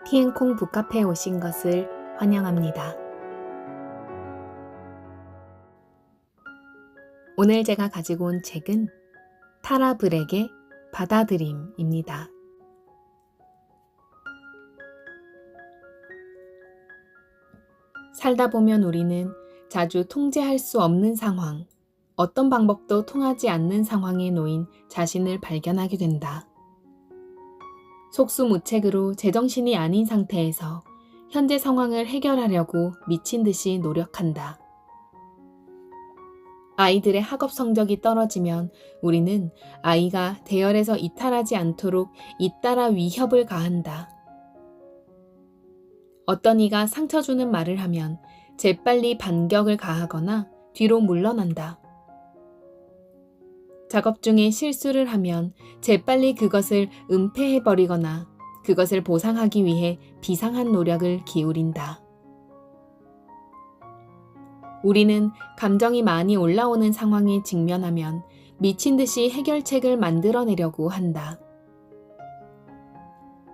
티엔콩 북카페에 오신 것을 환영합니다. 오늘 제가 가지고 온 책은 타라 브렉의 받아들임입니다. 살다 보면 우리는 자주 통제할 수 없는 상황, 어떤 방법도 통하지 않는 상황에 놓인 자신을 발견하게 된다. 속수무책으로 제정신이 아닌 상태에서 현재 상황을 해결하려고 미친 듯이 노력한다. 아이들의 학업 성적이 떨어지면 우리는 아이가 대열에서 이탈하지 않도록 잇따라 위협을 가한다. 어떤 이가 상처 주는 말을 하면 재빨리 반격을 가하거나 뒤로 물러난다. 작업 중에 실수를 하면 재빨리 그것을 은폐해버리거나 그것을 보상하기 위해 비상한 노력을 기울인다. 우리는 감정이 많이 올라오는 상황에 직면하면 미친 듯이 해결책을 만들어내려고 한다.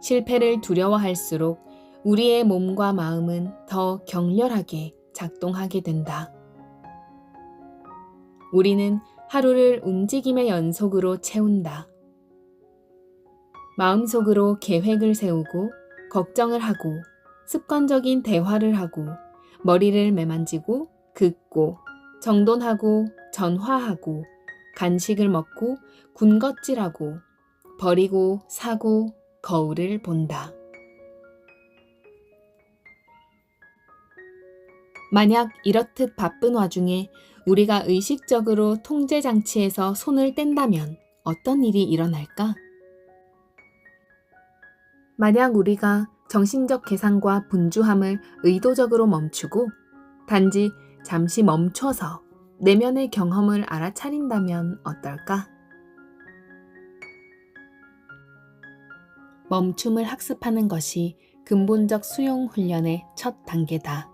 실패를 두려워할수록 우리의 몸과 마음은 더 격렬하게 작동하게 된다. 우리는 하루를 움직임의 연속으로 채운다. 마음속으로 계획을 세우고 걱정을 하고 습관적인 대화를 하고 머리를 매만지고 긋고 정돈하고 전화하고 간식을 먹고 군것질하고 버리고 사고 거울을 본다. 만약 이렇듯 바쁜 와중에 우리가 의식적으로 통제장치에서 손을 뗀다면 어떤 일이 일어날까? 만약 우리가 정신적 계산과 분주함을 의도적으로 멈추고 단지 잠시 멈춰서 내면의 경험을 알아차린다면 어떨까? 멈춤을 학습하는 것이 근본적 수용 훈련의 첫 단계다.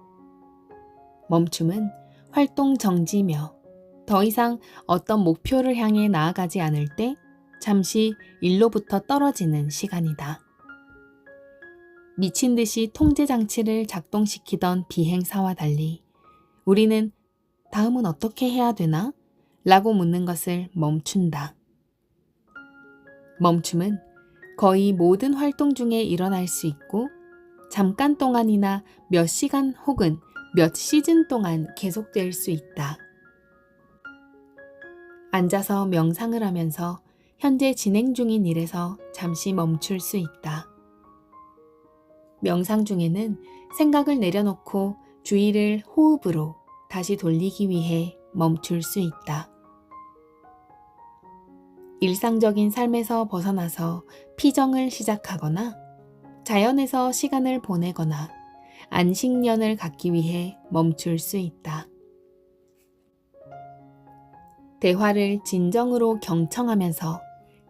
멈춤은 활동 정지며 더 이상 어떤 목표를 향해 나아가지 않을 때 잠시 일로부터 떨어지는 시간이다. 미친 듯이 통제장치를 작동시키던 비행사와 달리 우리는 다음은 어떻게 해야 되나? 라고 묻는 것을 멈춘다. 멈춤은 거의 모든 활동 중에 일어날 수 있고 잠깐 동안이나 몇 시간 혹은 몇 시즌 동안 계속될 수 있다. 앉아서 명상을 하면서 현재 진행 중인 일에서 잠시 멈출 수 있다. 명상 중에는 생각을 내려놓고 주의를 호흡으로 다시 돌리기 위해 멈출 수 있다. 일상적인 삶에서 벗어나서 피정을 시작하거나 자연에서 시간을 보내거나 안식년을 갖기 위해 멈출 수 있다. 대화를 진정으로 경청하면서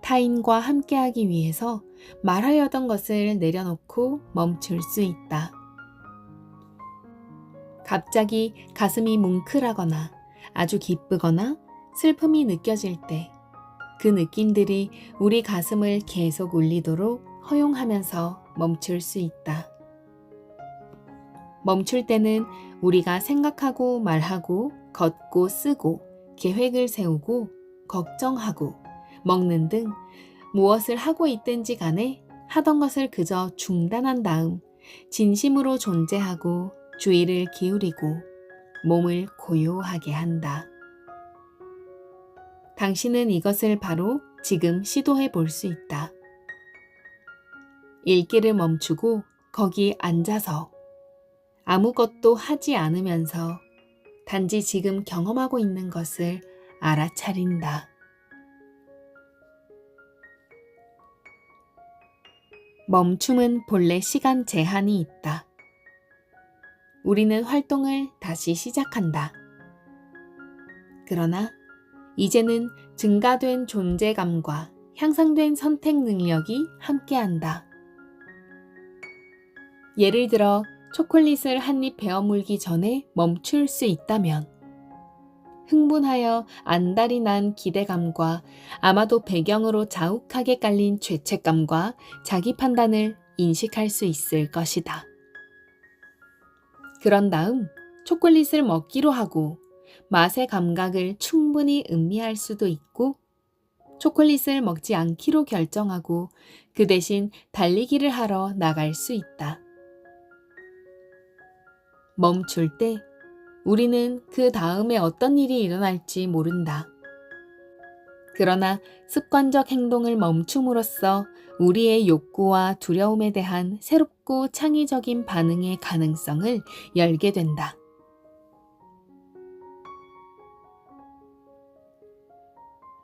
타인과 함께하기 위해서 말하려던 것을 내려놓고 멈출 수 있다. 갑자기 가슴이 뭉클하거나 아주 기쁘거나 슬픔이 느껴질 때 그 느낌들이 우리 가슴을 계속 울리도록 허용하면서 멈출 수 있다. 멈출 때는 우리가 생각하고 말하고 걷고 쓰고 계획을 세우고 걱정하고 먹는 등 무엇을 하고 있든지 간에 하던 것을 그저 중단한 다음 진심으로 존재하고 주의를 기울이고 몸을 고요하게 한다. 당신은 이것을 바로 지금 시도해 볼 수 있다. 읽기를 멈추고 거기 앉아서 아무것도 하지 않으면서 단지 지금 경험하고 있는 것을 알아차린다. 멈춤은 본래 시간 제한이 있다. 우리는 활동을 다시 시작한다. 그러나 이제는 증가된 존재감과 향상된 선택 능력이 함께한다. 예를 들어 초콜릿을 한 입 베어 물기 전에 멈출 수 있다면 흥분하여 안달이 난 기대감과 아마도 배경으로 자욱하게 깔린 죄책감과 자기 판단을 인식할 수 있을 것이다. 그런 다음 초콜릿을 먹기로 하고 맛의 감각을 충분히 음미할 수도 있고 초콜릿을 먹지 않기로 결정하고 그 대신 달리기를 하러 나갈 수 있다. 멈출 때 우리는 그 다음에 어떤 일이 일어날지 모른다. 그러나 습관적 행동을 멈춤으로써 우리의 욕구와 두려움에 대한 새롭고 창의적인 반응의 가능성을 열게 된다.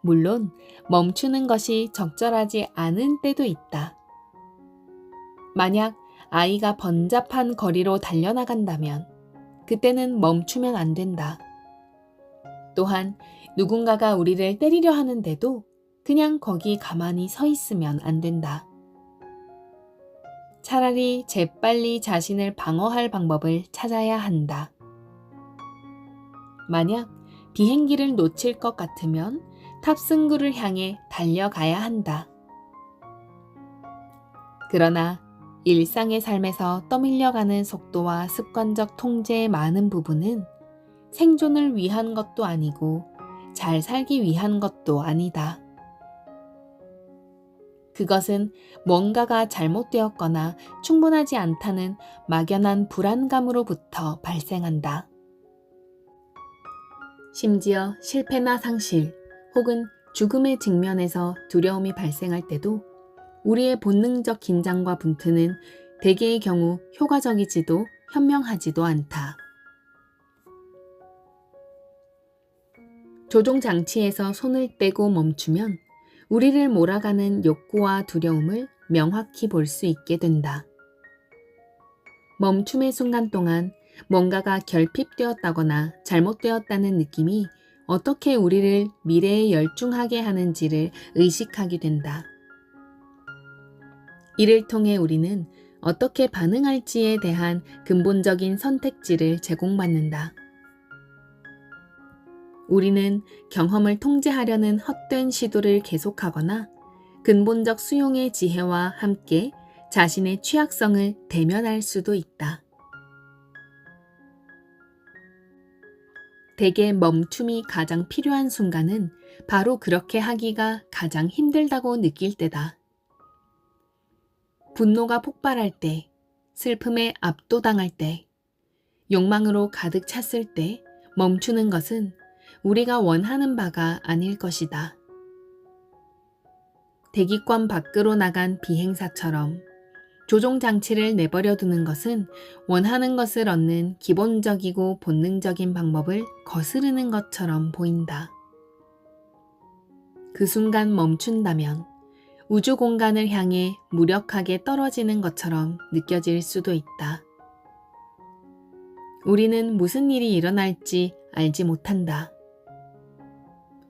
물론 멈추는 것이 적절하지 않은 때도 있다. 만약 아이가 번잡한 거리로 달려나간다면 그때는 멈추면 안 된다. 또한 누군가가 우리를 때리려 하는데도 그냥 거기 가만히 서 있으면 안 된다. 차라리 재빨리 자신을 방어할 방법을 찾아야 한다. 만약 비행기를 놓칠 것 같으면 탑승구를 향해 달려가야 한다. 그러나 일상의 삶에서 떠밀려가는 속도와 습관적 통제의 많은 부분은 생존을 위한 것도 아니고 잘 살기 위한 것도 아니다. 그것은 뭔가가 잘못되었거나 충분하지 않다는 막연한 불안감으로부터 발생한다. 심지어 실패나 상실 혹은 죽음의 직면에서 두려움이 발생할 때도 우리의 본능적 긴장과 분투는 대개의 경우 효과적이지도 현명하지도 않다. 조종장치에서 손을 떼고 멈추면 우리를 몰아가는 욕구와 두려움을 명확히 볼 수 있게 된다. 멈춤의 순간 동안 뭔가가 결핍되었다거나 잘못되었다는 느낌이 어떻게 우리를 미래에 열중하게 하는지를 의식하게 된다. 이를 통해 우리는 어떻게 반응할지에 대한 근본적인 선택지를 제공받는다. 우리는 경험을 통제하려는 헛된 시도를 계속하거나 근본적 수용의 지혜와 함께 자신의 취약성을 대면할 수도 있다. 대개 멈춤이 가장 필요한 순간은 바로 그렇게 하기가 가장 힘들다고 느낄 때다. 분노가 폭발할 때, 슬픔에 압도당할 때, 욕망으로 가득 찼을 때 멈추는 것은 우리가 원하는 바가 아닐 것이다. 대기권 밖으로 나간 비행사처럼 조종장치를 내버려 두는 것은 원하는 것을 얻는 기본적이고 본능적인 방법을 거스르는 것처럼 보인다. 그 순간 멈춘다면 우주 공간을 향해 무력하게 떨어지는 것처럼 느껴질 수도 있다. 우리는 무슨 일이 일어날지 알지 못한다.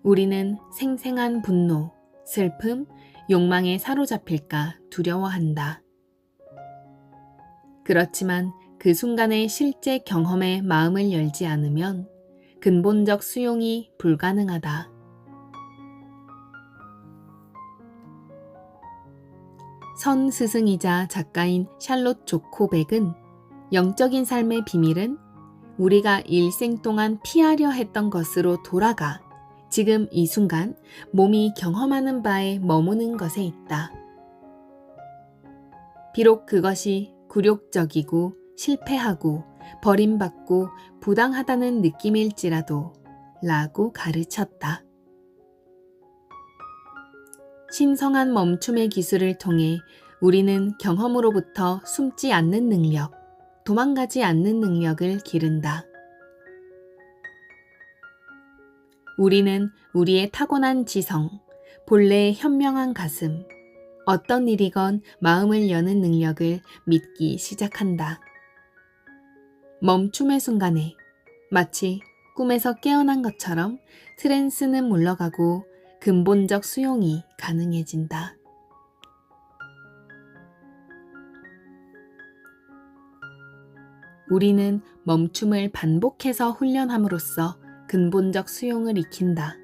우리는 생생한 분노, 슬픔, 욕망에 사로잡힐까 두려워한다. 그렇지만 그 순간의 실제 경험에 마음을 열지 않으면 근본적 수용이 불가능하다. 선 스승이자 작가인 샬롯 조코백은 영적인 삶의 비밀은 우리가 일생 동안 피하려 했던 것으로 돌아가 지금 이 순간 몸이 경험하는 바에 머무는 것에 있다. 비록 그것이 굴욕적이고 실패하고 버림받고 부당하다는 느낌일지라도 라고 가르쳤다. 신성한 멈춤의 기술을 통해 우리는 경험으로부터 숨지 않는 능력, 도망가지 않는 능력을 기른다. 우리는 우리의 타고난 지성, 본래의 현명한 가슴, 어떤 일이건 마음을 여는 능력을 믿기 시작한다. 멈춤의 순간에 마치 꿈에서 깨어난 것처럼 트랜스는 물러가고 근본적 수용이 가능해진다. 우리는 멈춤을 반복해서 훈련함으로써 근본적 수용을 익힌다.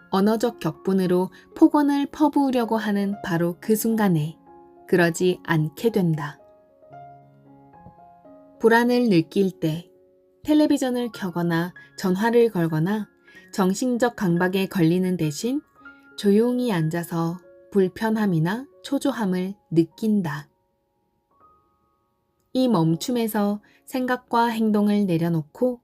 언어적 격분으로 폭언을 퍼부으려고 하는 바로 그 순간에 그러지 않게 된다. 불안을 느낄 때 텔레비전을 켜거나 전화를 걸거나 정신적 강박에 걸리는 대신 조용히 앉아서 불편함이나 초조함을 느낀다. 이 멈춤에서 생각과 행동을 내려놓고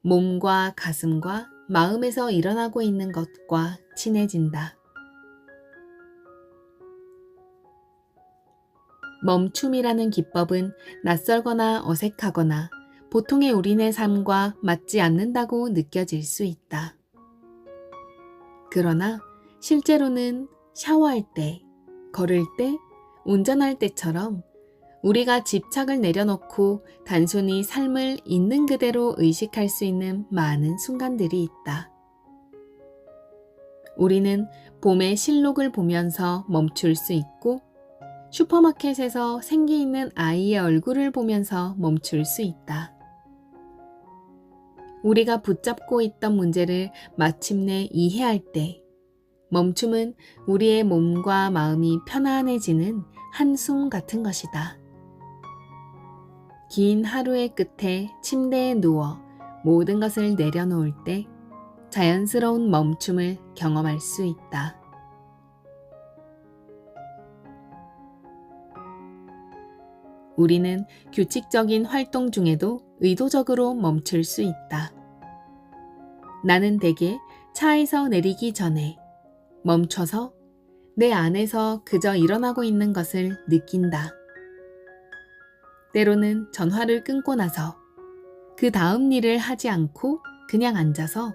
몸과 가슴과 마음에서 일어나고 있는 것과 친해진다. 멈춤이라는 기법은 낯설거나 어색하거나 보통의 우리네 삶과 맞지 않는다고 느껴질 수 있다. 그러나 실제로는 샤워할 때, 걸을 때, 운전할 때처럼 우리가 집착을 내려놓고 단순히 삶을 있는 그대로 의식할 수 있는 많은 순간들이 있다. 우리는 봄의 실록을 보면서 멈출 수 있고 슈퍼마켓에서 생기 있는 아이의 얼굴을 보면서 멈출 수 있다. 우리가 붙잡고 있던 문제를 마침내 이해할 때 멈춤은 우리의 몸과 마음이 편안해지는 한숨 같은 것이다. 긴 하루의 끝에 침대에 누워 모든 것을 내려놓을 때 자연스러운 멈춤을 경험할 수 있다. 우리는 규칙적인 활동 중에도 의도적으로 멈출 수 있다. 나는 대개 차에서 내리기 전에 멈춰서 내 안에서 그저 일어나고 있는 것을 느낀다. 때로는 전화를 끊고 나서 그 다음 일을 하지 않고 그냥 앉아서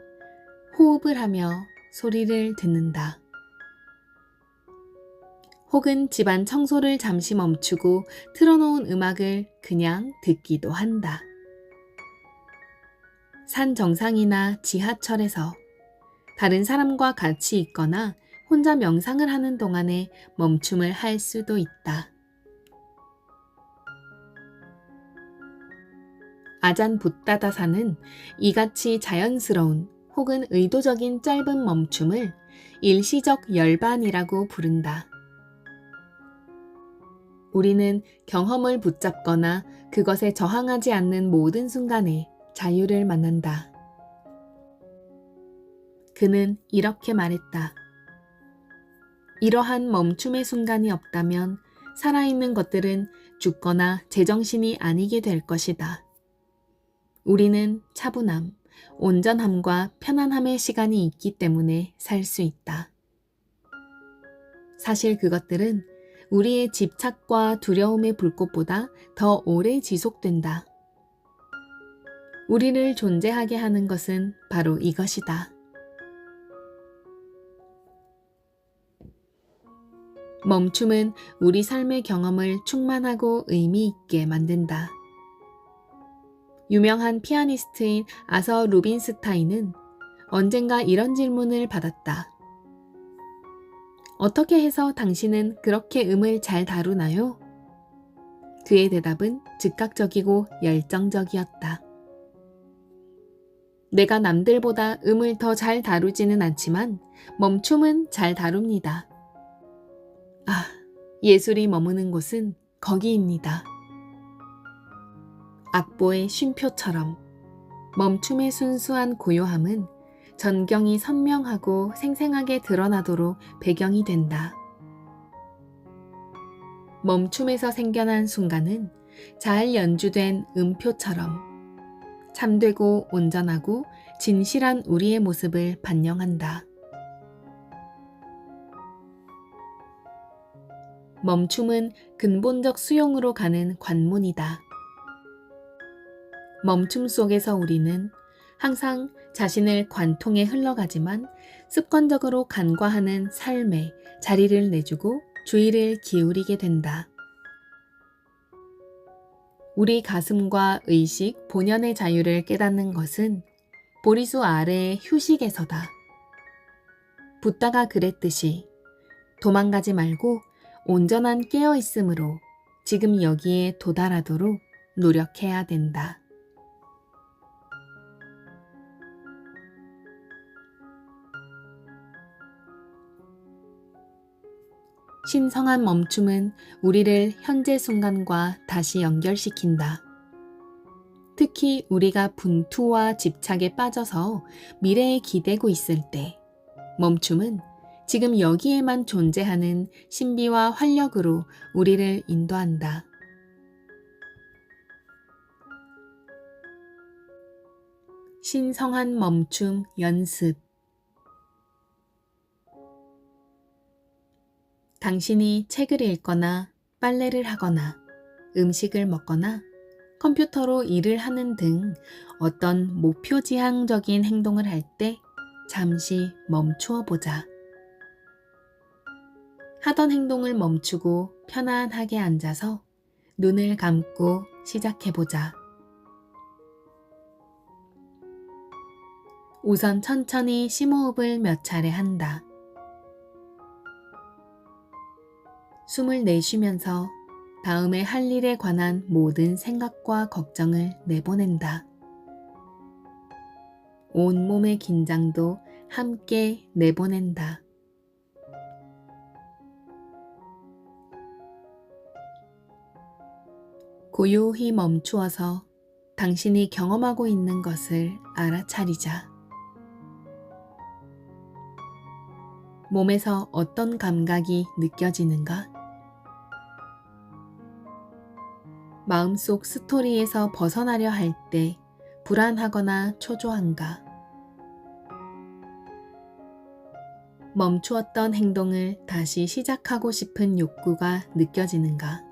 호흡을 하며 소리를 듣는다. 혹은 집안 청소를 잠시 멈추고 틀어놓은 음악을 그냥 듣기도 한다. 산 정상이나 지하철에서 다른 사람과 같이 있거나 혼자 명상을 하는 동안에 멈춤을 할 수도 있다. 아잔 붓다다사는 이같이 자연스러운 혹은 의도적인 짧은 멈춤을 일시적 열반이라고 부른다. 우리는 경험을 붙잡거나 그것에 저항하지 않는 모든 순간에 자유를 만난다. 그는 이렇게 말했다. 이러한 멈춤의 순간이 없다면 살아있는 것들은 죽거나 제정신이 아니게 될 것이다. 우리는 차분함, 온전함과 편안함의 시간이 있기 때문에 살 수 있다. 사실 그것들은 우리의 집착과 두려움의 불꽃보다 더 오래 지속된다. 우리를 존재하게 하는 것은 바로 이것이다. 멈춤은 우리 삶의 경험을 충만하고 의미 있게 만든다. 유명한 피아니스트인 아서 루빈스타인은 언젠가 이런 질문을 받았다. 어떻게 해서 당신은 그렇게 음을 잘 다루나요? 그의 대답은 즉각적이고 열정적이었다. 내가 남들보다 음을 더 잘 다루지는 않지만 멈춤은 잘 다룹니다. 아, 예술이 머무는 곳은 거기입니다. 악보의 쉼표처럼 멈춤의 순수한 고요함은 전경이 선명하고 생생하게 드러나도록 배경이 된다. 멈춤에서 생겨난 순간은 잘 연주된 음표처럼 참되고 온전하고 진실한 우리의 모습을 반영한다. 멈춤은 근본적 수용으로 가는 관문이다. 멈춤 속에서 우리는 항상 자신을 관통해 흘러가지만 습관적으로 간과하는 삶에 자리를 내주고 주의를 기울이게 된다. 우리 가슴과 의식, 본연의 자유를 깨닫는 것은 보리수 아래의 휴식에서다. 붓다가 그랬듯이 도망가지 말고 온전한 깨어있음으로 지금 여기에 도달하도록 노력해야 된다. 신성한 멈춤은 우리를 현재 순간과 다시 연결시킨다. 특히 우리가 분투와 집착에 빠져서 미래에 기대고 있을 때, 멈춤은 지금 여기에만 존재하는 신비와 활력으로 우리를 인도한다. 신성한 멈춤 연습. 당신이 책을 읽거나 빨래를 하거나 음식을 먹거나 컴퓨터로 일을 하는 등 어떤 목표 지향적인 행동을 할 때 잠시 멈추어 보자. 하던 행동을 멈추고 편안하게 앉아서 눈을 감고 시작해 보자. 우선 천천히 심호흡을 몇 차례 한다. 숨을 내쉬면서 다음에 할 일에 관한 모든 생각과 걱정을 내보낸다. 온몸의 긴장도 함께 내보낸다. 고요히 멈추어서 당신이 경험하고 있는 것을 알아차리자. 몸에서 어떤 감각이 느껴지는가? 마음속 스토리에서 벗어나려 할 때 불안하거나 초조한가? 멈추었던 행동을 다시 시작하고 싶은 욕구가 느껴지는가?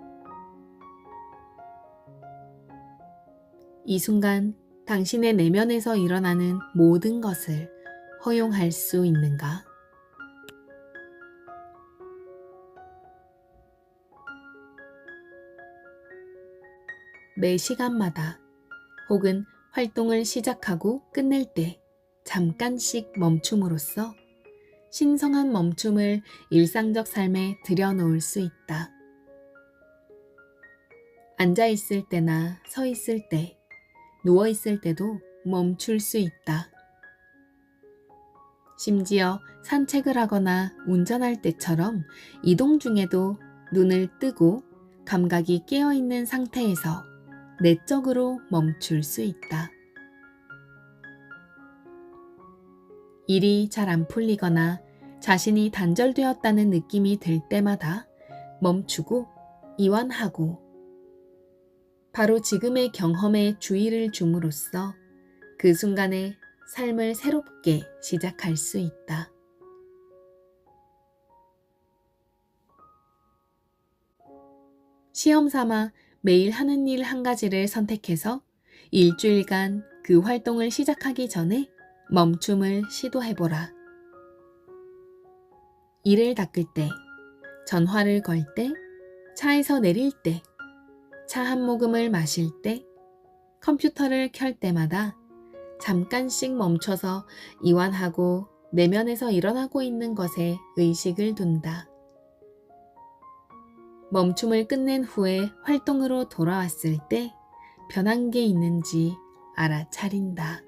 이 순간 당신의 내면에서 일어나는 모든 것을 허용할 수 있는가? 매 시간마다 혹은 활동을 시작하고 끝낼 때 잠깐씩 멈춤으로써 신성한 멈춤을 일상적 삶에 들여놓을 수 있다. 앉아 있을 때나 서 있을 때, 누워 있을 때도 멈출 수 있다. 심지어 산책을 하거나 운전할 때처럼 이동 중에도 눈을 뜨고 감각이 깨어있는 상태에서 내적으로 멈출 수 있다. 일이 잘 안 풀리거나 자신이 단절되었다는 느낌이 들 때마다 멈추고 이완하고 바로 지금의 경험에 주의를 줌으로써 그 순간에 삶을 새롭게 시작할 수 있다. 시험 삼아 매일 하는 일 한 가지를 선택해서 일주일간 그 활동을 시작하기 전에 멈춤을 시도해보라. 이를 닦을 때, 전화를 걸 때, 차에서 내릴 때, 차 한 모금을 마실 때, 컴퓨터를 켤 때마다 잠깐씩 멈춰서 이완하고 내면에서 일어나고 있는 것에 의식을 둔다. 멈춤을 끝낸 후에 활동으로 돌아왔을 때 변한 게 있는지 알아차린다.